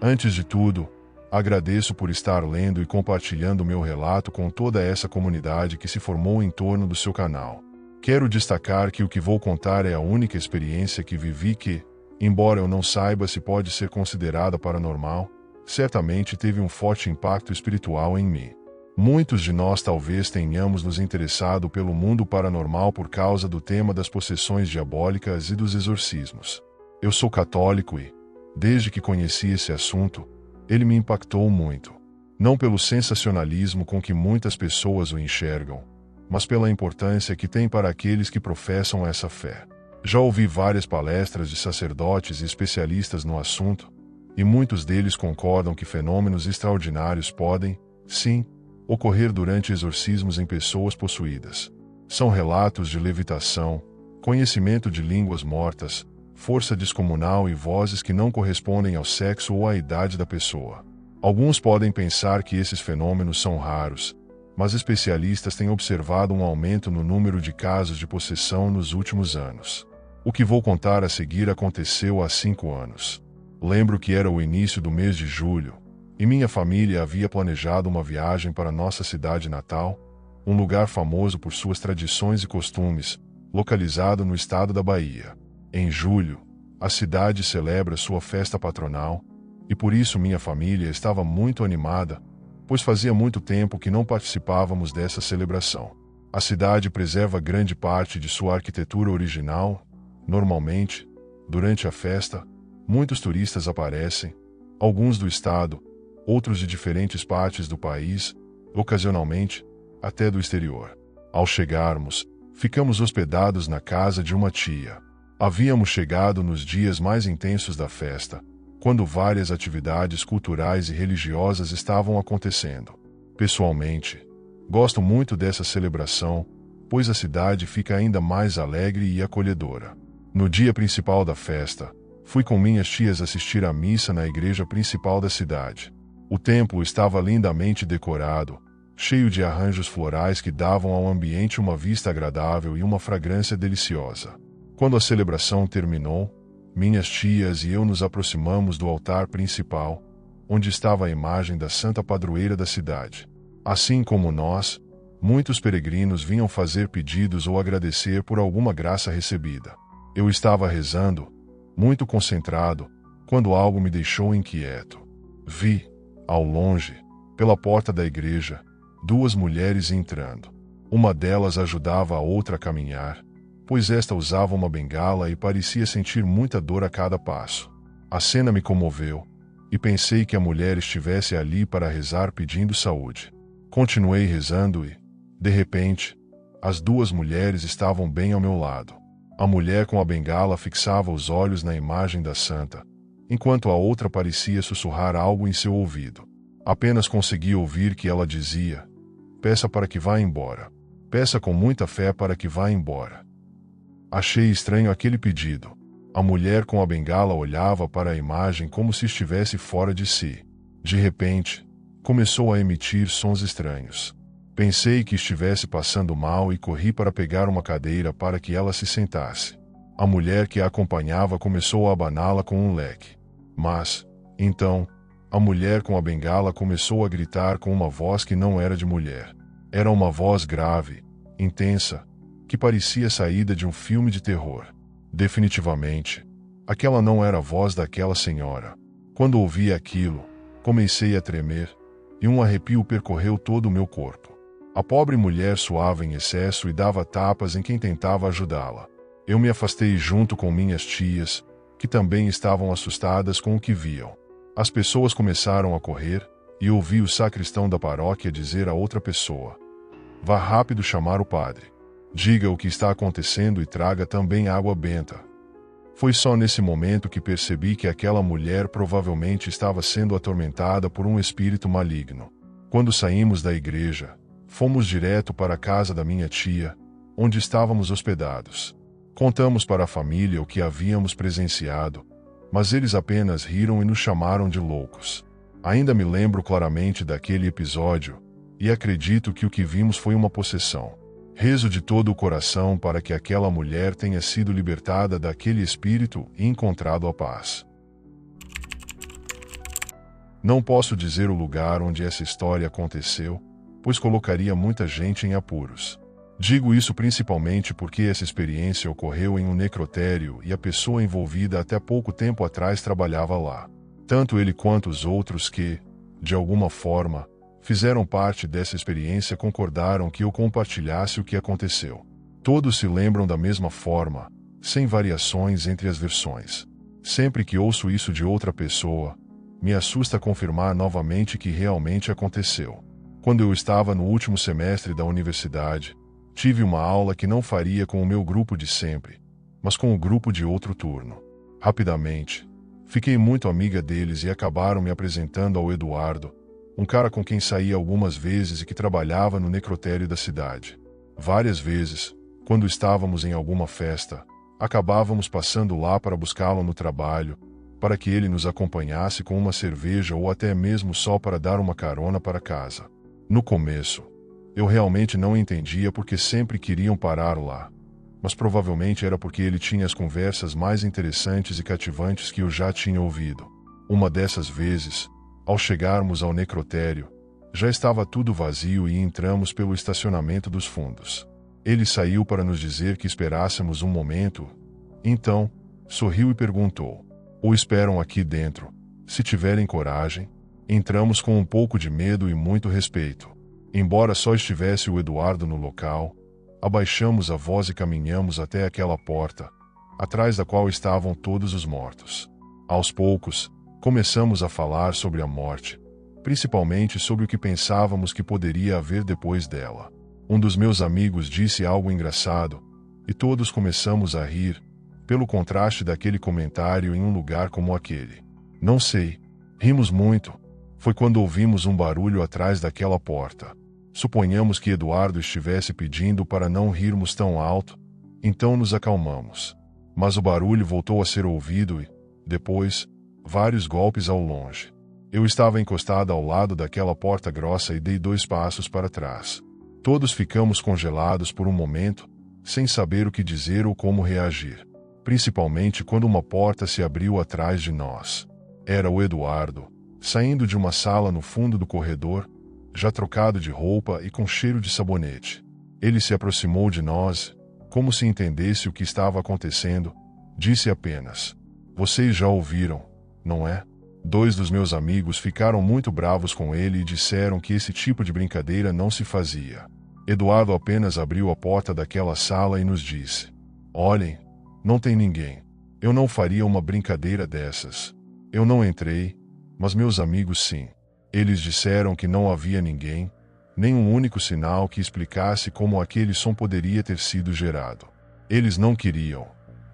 Antes de tudo, agradeço por estar lendo e compartilhando meu relato com toda essa comunidade que se formou em torno do seu canal. Quero destacar que o que vou contar é a única experiência que vivi que, embora eu não saiba se pode ser considerada paranormal, certamente teve um forte impacto espiritual em mim. Muitos de nós talvez tenhamos nos interessado pelo mundo paranormal por causa do tema das possessões diabólicas e dos exorcismos. Eu sou católico e, desde que conheci esse assunto, ele me impactou muito. Não pelo sensacionalismo com que muitas pessoas o enxergam, mas pela importância que tem para aqueles que professam essa fé. Já ouvi várias palestras de sacerdotes e especialistas no assunto, e muitos deles concordam que fenômenos extraordinários podem, sim, ocorrer durante exorcismos em pessoas possuídas. São relatos de levitação, conhecimento de línguas mortas, força descomunal e vozes que não correspondem ao sexo ou à idade da pessoa. Alguns podem pensar que esses fenômenos são raros, mas especialistas têm observado um aumento no número de casos de possessão nos últimos anos. O que vou contar a seguir aconteceu há 5 anos. Lembro que era o início do mês de julho, e minha família havia planejado uma viagem para nossa cidade natal, um lugar famoso por suas tradições e costumes, localizado no estado da Bahia. Em julho, a cidade celebra sua festa patronal, e por isso minha família estava muito animada, pois fazia muito tempo que não participávamos dessa celebração. A cidade preserva grande parte de sua arquitetura original. Normalmente, durante a festa, muitos turistas aparecem, alguns do estado, outros de diferentes partes do país, ocasionalmente, até do exterior. Ao chegarmos, ficamos hospedados na casa de uma tia. Havíamos chegado nos dias mais intensos da festa, quando várias atividades culturais e religiosas estavam acontecendo. Pessoalmente, gosto muito dessa celebração, pois a cidade fica ainda mais alegre e acolhedora. No dia principal da festa, fui com minhas tias assistir à missa na igreja principal da cidade. O templo estava lindamente decorado, cheio de arranjos florais que davam ao ambiente uma vista agradável e uma fragrância deliciosa. Quando a celebração terminou, minhas tias e eu nos aproximamos do altar principal, onde estava a imagem da santa padroeira da cidade. Assim como nós, muitos peregrinos vinham fazer pedidos ou agradecer por alguma graça recebida. Eu estava rezando, muito concentrado, quando algo me deixou inquieto. Vi, ao longe, pela porta da igreja, 2 mulheres entrando. Uma delas ajudava a outra a caminhar, pois esta usava uma bengala e parecia sentir muita dor a cada passo. A cena me comoveu, e pensei que a mulher estivesse ali para rezar pedindo saúde. Continuei rezando e, de repente, as 2 mulheres estavam bem ao meu lado. A mulher com a bengala fixava os olhos na imagem da santa, enquanto a outra parecia sussurrar algo em seu ouvido. Apenas consegui ouvir que ela dizia: "Peça para que vá embora. Peça com muita fé para que vá embora." Achei estranho aquele pedido. A mulher com a bengala olhava para a imagem como se estivesse fora de si. De repente, começou a emitir sons estranhos. Pensei que estivesse passando mal e corri para pegar uma cadeira para que ela se sentasse. A mulher que a acompanhava começou a abaná-la com um leque. Mas, então, a mulher com a bengala começou a gritar com uma voz que não era de mulher. Era uma voz grave, intensa, que parecia saída de um filme de terror. Definitivamente, aquela não era a voz daquela senhora. Quando ouvi aquilo, comecei a tremer, e um arrepio percorreu todo o meu corpo. A pobre mulher suava em excesso e dava tapas em quem tentava ajudá-la. Eu me afastei junto com minhas tias, que também estavam assustadas com o que viam. As pessoas começaram a correr, e ouvi o sacristão da paróquia dizer a outra pessoa: "Vá rápido chamar o padre. Diga o que está acontecendo e traga também água benta." Foi só nesse momento que percebi que aquela mulher provavelmente estava sendo atormentada por um espírito maligno. Quando saímos da igreja, fomos direto para a casa da minha tia, onde estávamos hospedados. Contamos para a família o que havíamos presenciado, mas eles apenas riram e nos chamaram de loucos. Ainda me lembro claramente daquele episódio, e acredito que o que vimos foi uma possessão. Rezo de todo o coração para que aquela mulher tenha sido libertada daquele espírito e encontrado a paz. Não posso dizer o lugar onde essa história aconteceu, pois colocaria muita gente em apuros. Digo isso principalmente porque essa experiência ocorreu em um necrotério e a pessoa envolvida até pouco tempo atrás trabalhava lá. Tanto ele quanto os outros que, de alguma forma, fizeram parte dessa experiência concordaram que eu compartilhasse o que aconteceu. Todos se lembram da mesma forma, sem variações entre as versões. Sempre que ouço isso de outra pessoa, me assusta confirmar novamente que realmente aconteceu. Quando eu estava no último semestre da universidade, tive uma aula que não faria com o meu grupo de sempre, mas com o grupo de outro turno. Rapidamente, fiquei muito amiga deles e acabaram me apresentando ao Eduardo, um cara com quem saí algumas vezes e que trabalhava no necrotério da cidade. Várias vezes, quando estávamos em alguma festa, acabávamos passando lá para buscá-lo no trabalho, para que ele nos acompanhasse com uma cerveja ou até mesmo só para dar uma carona para casa. No começo, eu realmente não entendia porque sempre queriam parar lá, mas provavelmente era porque ele tinha as conversas mais interessantes e cativantes que eu já tinha ouvido. Uma dessas vezes, ao chegarmos ao necrotério, já estava tudo vazio e entramos pelo estacionamento dos fundos. Ele saiu para nos dizer que esperássemos um momento, então, sorriu e perguntou: "Ou esperam aqui dentro? Se tiverem coragem?" Entramos com um pouco de medo e muito respeito. Embora só estivesse o Eduardo no local, abaixamos a voz e caminhamos até aquela porta, atrás da qual estavam todos os mortos. Aos poucos, começamos a falar sobre a morte, principalmente sobre o que pensávamos que poderia haver depois dela. Um dos meus amigos disse algo engraçado, e todos começamos a rir, pelo contraste daquele comentário em um lugar como aquele. Não sei, rimos muito. Foi quando ouvimos um barulho atrás daquela porta. Suponhamos que Eduardo estivesse pedindo para não rirmos tão alto, então nos acalmamos. Mas o barulho voltou a ser ouvido e, depois, vários golpes ao longe. Eu estava encostada ao lado daquela porta grossa e dei 2 passos para trás. Todos ficamos congelados por um momento, sem saber o que dizer ou como reagir. Principalmente quando uma porta se abriu atrás de nós. Era o Eduardo, saindo de uma sala no fundo do corredor, já trocado de roupa e com cheiro de sabonete. Ele se aproximou de nós, como se entendesse o que estava acontecendo, disse apenas: "Vocês já ouviram, não é?" 2 dos meus amigos ficaram muito bravos com ele e disseram que esse tipo de brincadeira não se fazia. Eduardo apenas abriu a porta daquela sala e nos disse: "Olhem, não tem ninguém. Eu não faria uma brincadeira dessas." Eu não entrei, mas meus amigos sim. Eles disseram que não havia ninguém, nem um único sinal que explicasse como aquele som poderia ter sido gerado. Eles não queriam,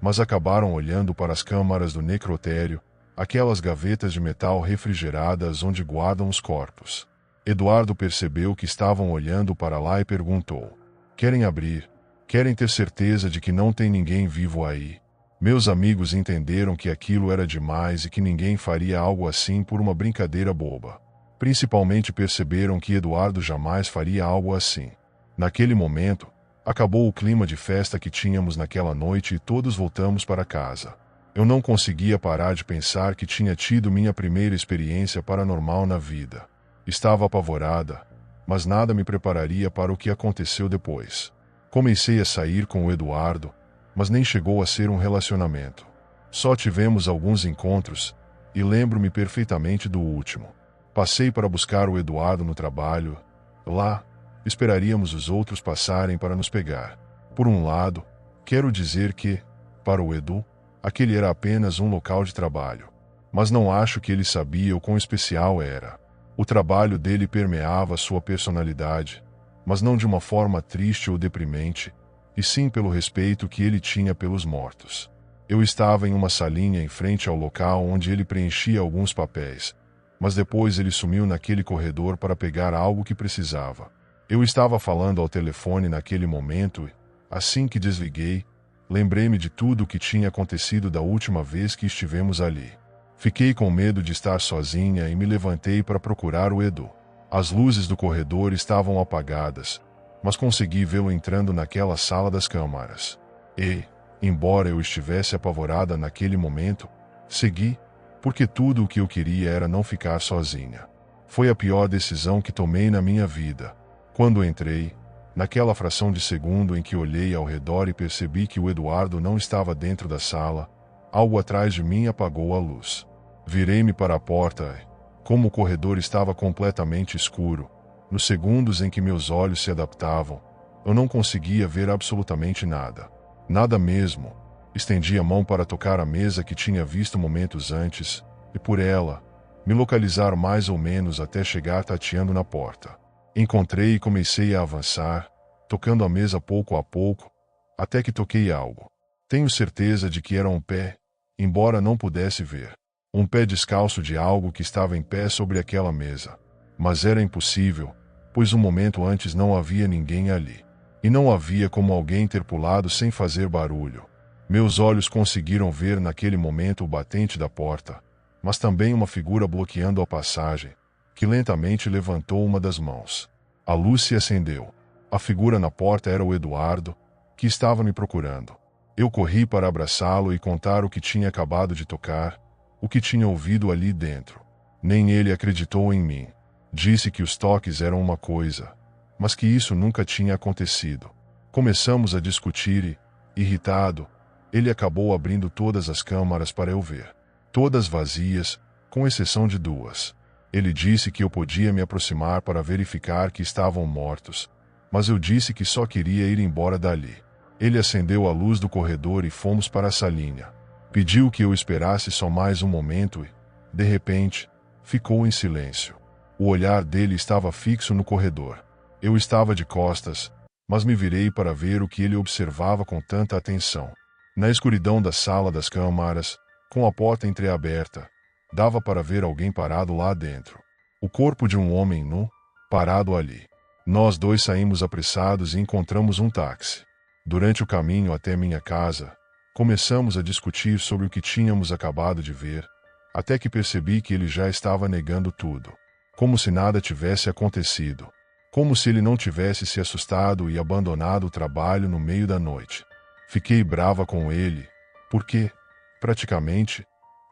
mas acabaram olhando para as câmaras do necrotério, aquelas gavetas de metal refrigeradas onde guardam os corpos. Eduardo percebeu que estavam olhando para lá e perguntou: "Querem abrir? Querem ter certeza de que não tem ninguém vivo aí?" Meus amigos entenderam que aquilo era demais e que ninguém faria algo assim por uma brincadeira boba. Principalmente perceberam que Eduardo jamais faria algo assim. Naquele momento, acabou o clima de festa que tínhamos naquela noite e todos voltamos para casa. Eu não conseguia parar de pensar que tinha tido minha primeira experiência paranormal na vida. Estava apavorada, mas nada me prepararia para o que aconteceu depois. Comecei a sair com o Eduardo, mas nem chegou a ser um relacionamento. Só tivemos alguns encontros, e lembro-me perfeitamente do último. Passei para buscar o Eduardo no trabalho. Lá, esperaríamos os outros passarem para nos pegar. Por um lado, quero dizer que, para o Edu, aquele era apenas um local de trabalho. Mas não acho que ele sabia o quão especial era. O trabalho dele permeava sua personalidade, mas não de uma forma triste ou deprimente, e sim pelo respeito que ele tinha pelos mortos. Eu estava em uma salinha em frente ao local onde ele preenchia alguns papéis, mas depois ele sumiu naquele corredor para pegar algo que precisava. Eu estava falando ao telefone naquele momento e, assim que desliguei, lembrei-me de tudo o que tinha acontecido da última vez que estivemos ali. Fiquei com medo de estar sozinha e me levantei para procurar o Edu. As luzes do corredor estavam apagadas, mas consegui vê-lo entrando naquela sala das câmaras. E, embora eu estivesse apavorada naquele momento, segui, porque tudo o que eu queria era não ficar sozinha. Foi a pior decisão que tomei na minha vida. Quando entrei, naquela fração de segundo em que olhei ao redor e percebi que o Eduardo não estava dentro da sala, algo atrás de mim apagou a luz. Virei-me para a porta e, como o corredor estava completamente escuro, nos segundos em que meus olhos se adaptavam, eu não conseguia ver absolutamente nada. Nada mesmo. Estendi a mão para tocar a mesa que tinha visto momentos antes, e por ela, me localizar mais ou menos até chegar tateando na porta. Encontrei e comecei a avançar, tocando a mesa pouco a pouco, até que toquei algo. Tenho certeza de que era um pé, embora não pudesse ver. Um pé descalço de algo que estava em pé sobre aquela mesa. Mas era impossível, pois um momento antes não havia ninguém ali. E não havia como alguém ter pulado sem fazer barulho. Meus olhos conseguiram ver naquele momento o batente da porta, mas também uma figura bloqueando a passagem, que lentamente levantou uma das mãos. A luz se acendeu. A figura na porta era o Eduardo, que estava me procurando. Eu corri para abraçá-lo e contar o que tinha acabado de tocar, o que tinha ouvido ali dentro. Nem ele acreditou em mim. Disse que os toques eram uma coisa, mas que isso nunca tinha acontecido. Começamos a discutir e, irritado, ele acabou abrindo todas as câmaras para eu ver. Todas vazias, com exceção de duas. Ele disse que eu podia me aproximar para verificar que estavam mortos, mas eu disse que só queria ir embora dali. Ele acendeu a luz do corredor e fomos para a salinha. Pediu que eu esperasse só mais um momento e, de repente, ficou em silêncio. O olhar dele estava fixo no corredor. Eu estava de costas, mas me virei para ver o que ele observava com tanta atenção. Na escuridão da sala das câmaras, com a porta entreaberta, dava para ver alguém parado lá dentro. O corpo de um homem nu, parado ali. Nós dois saímos apressados e encontramos um táxi. Durante o caminho até minha casa, começamos a discutir sobre o que tínhamos acabado de ver, até que percebi que ele já estava negando tudo. Como se nada tivesse acontecido. Como se ele não tivesse se assustado e abandonado o trabalho no meio da noite. Fiquei brava com ele, porque, praticamente,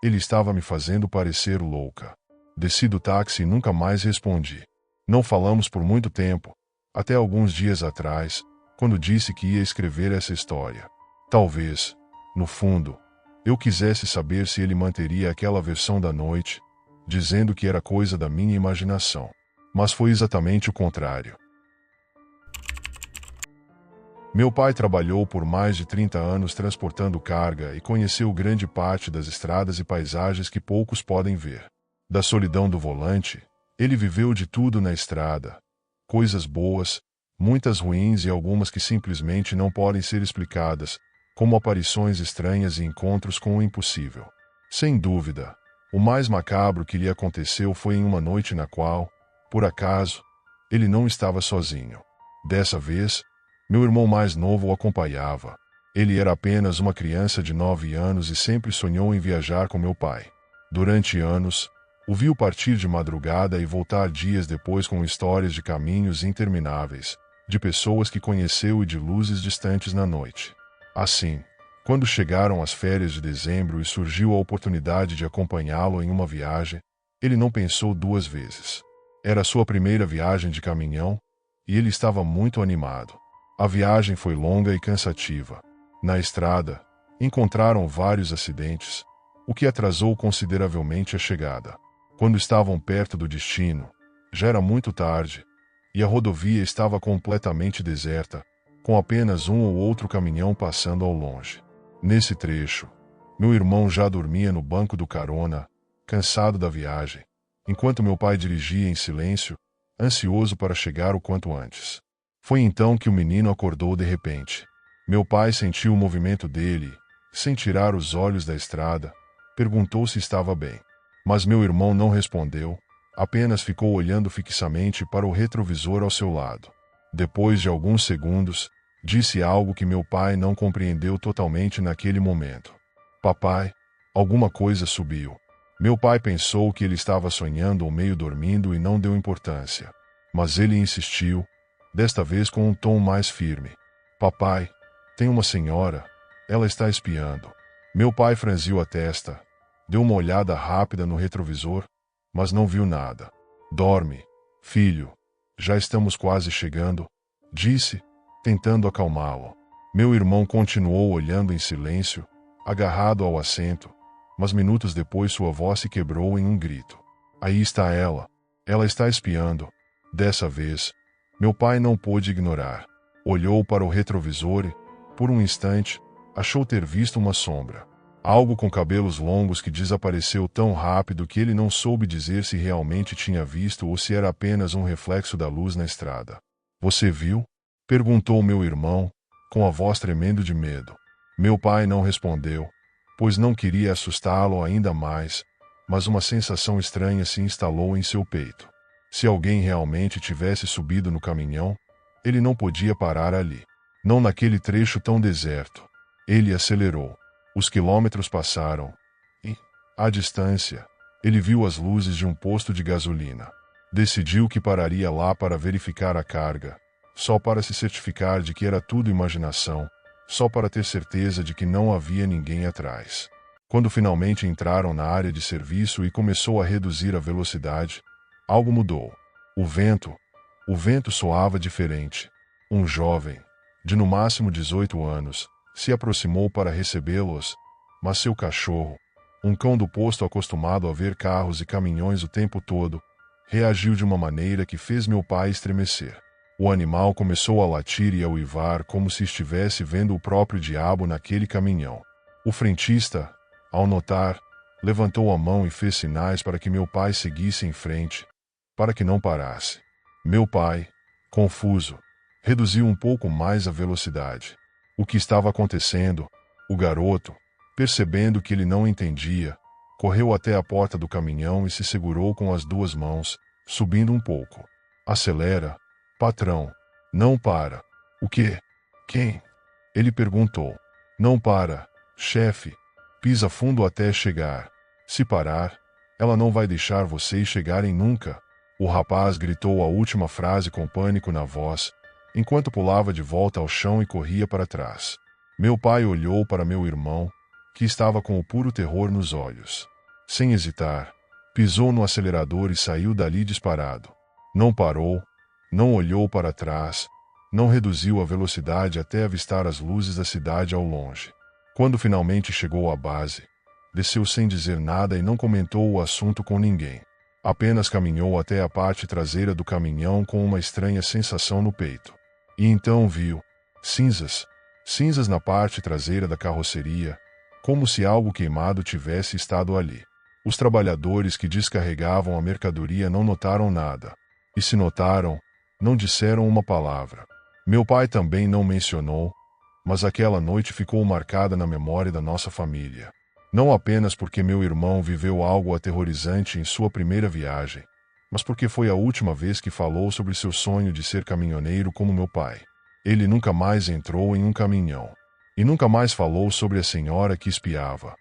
ele estava me fazendo parecer louca. Desci do táxi e nunca mais respondi. Não falamos por muito tempo, até alguns dias atrás, quando disse que ia escrever essa história. Talvez, no fundo, eu quisesse saber se ele manteria aquela versão da noite, dizendo que era coisa da minha imaginação. Mas foi exatamente o contrário. Meu pai trabalhou por mais de 30 anos transportando carga e conheceu grande parte das estradas e paisagens que poucos podem ver. Da solidão do volante, ele viveu de tudo na estrada. Coisas boas, muitas ruins e algumas que simplesmente não podem ser explicadas, como aparições estranhas e encontros com o impossível. Sem dúvida, o mais macabro que lhe aconteceu foi em uma noite na qual, por acaso, ele não estava sozinho. Dessa vez, meu irmão mais novo o acompanhava. Ele era apenas uma criança de 9 anos e sempre sonhou em viajar com meu pai. Durante anos, o viu partir de madrugada e voltar dias depois com histórias de caminhos intermináveis, de pessoas que conheceu e de luzes distantes na noite. Assim, quando chegaram as férias de dezembro e surgiu a oportunidade de acompanhá-lo em uma viagem, ele não pensou duas vezes. Era sua primeira viagem de caminhão, e ele estava muito animado. A viagem foi longa e cansativa. Na estrada, encontraram vários acidentes, o que atrasou consideravelmente a chegada. Quando estavam perto do destino, já era muito tarde, e a rodovia estava completamente deserta, com apenas um ou outro caminhão passando ao longe. Nesse trecho, meu irmão já dormia no banco do carona, cansado da viagem, enquanto meu pai dirigia em silêncio, ansioso para chegar o quanto antes. Foi então que o menino acordou de repente. Meu pai sentiu o movimento dele, sem tirar os olhos da estrada, perguntou se estava bem. Mas meu irmão não respondeu, apenas ficou olhando fixamente para o retrovisor ao seu lado. Depois de alguns segundos, disse algo que meu pai não compreendeu totalmente naquele momento. Papai, alguma coisa subiu. Meu pai pensou que ele estava sonhando ou meio dormindo e não deu importância. Mas ele insistiu, desta vez com um tom mais firme. Papai, tem uma senhora, ela está espiando. Meu pai franziu a testa. Deu uma olhada rápida no retrovisor, mas não viu nada. Dorme, filho. Já estamos quase chegando, disse, tentando acalmá-lo. Meu irmão continuou olhando em silêncio, agarrado ao assento, mas minutos depois sua voz se quebrou em um grito. Aí está ela. Ela está espiando. Dessa vez, meu pai não pôde ignorar. Olhou para o retrovisor e, por um instante, achou ter visto uma sombra. Algo com cabelos longos que desapareceu tão rápido que ele não soube dizer se realmente tinha visto ou se era apenas um reflexo da luz na estrada. Você viu? Perguntou meu irmão, com a voz tremendo de medo. Meu pai não respondeu, pois não queria assustá-lo ainda mais, mas uma sensação estranha se instalou em seu peito. Se alguém realmente tivesse subido no caminhão, ele não podia parar ali. Não naquele trecho tão deserto. Ele acelerou. Os quilômetros passaram e, à distância, ele viu as luzes de um posto de gasolina. Decidiu que pararia lá para verificar a carga, só para se certificar de que era tudo imaginação, só para ter certeza de que não havia ninguém atrás. Quando finalmente entraram na área de serviço e começou a reduzir a velocidade, algo mudou. O vento soava diferente. Um jovem, de no máximo 18 anos, se aproximou para recebê-los, mas seu cachorro, um cão do posto acostumado a ver carros e caminhões o tempo todo, reagiu de uma maneira que fez meu pai estremecer. O animal começou a latir e a uivar como se estivesse vendo o próprio diabo naquele caminhão. O frentista, ao notar, levantou a mão e fez sinais para que meu pai seguisse em frente, para que não parasse. Meu pai, confuso, reduziu um pouco mais a velocidade. O que estava acontecendo? O garoto, percebendo que ele não entendia, correu até a porta do caminhão e se segurou com as duas mãos, subindo um pouco. Acelera, patrão. Não para. O quê? Quem? Ele perguntou. Não para, chefe. Pisa fundo até chegar. Se parar, ela não vai deixar vocês chegarem nunca. O rapaz gritou a última frase com pânico na voz, enquanto pulava de volta ao chão e corria para trás. Meu pai olhou para meu irmão, que estava com o puro terror nos olhos. Sem hesitar, pisou no acelerador e saiu dali disparado. Não parou, não olhou para trás, não reduziu a velocidade até avistar as luzes da cidade ao longe. Quando finalmente chegou à base, desceu sem dizer nada e não comentou o assunto com ninguém. Apenas caminhou até a parte traseira do caminhão com uma estranha sensação no peito. E então viu cinzas na parte traseira da carroceria, como se algo queimado tivesse estado ali. Os trabalhadores que descarregavam a mercadoria não notaram nada. E se notaram, não disseram uma palavra. Meu pai também não mencionou, mas aquela noite ficou marcada na memória da nossa família. Não apenas porque meu irmão viveu algo aterrorizante em sua primeira viagem, mas porque foi a última vez que falou sobre seu sonho de ser caminhoneiro como meu pai. Ele nunca mais entrou em um caminhão. E nunca mais falou sobre a senhora que espiava.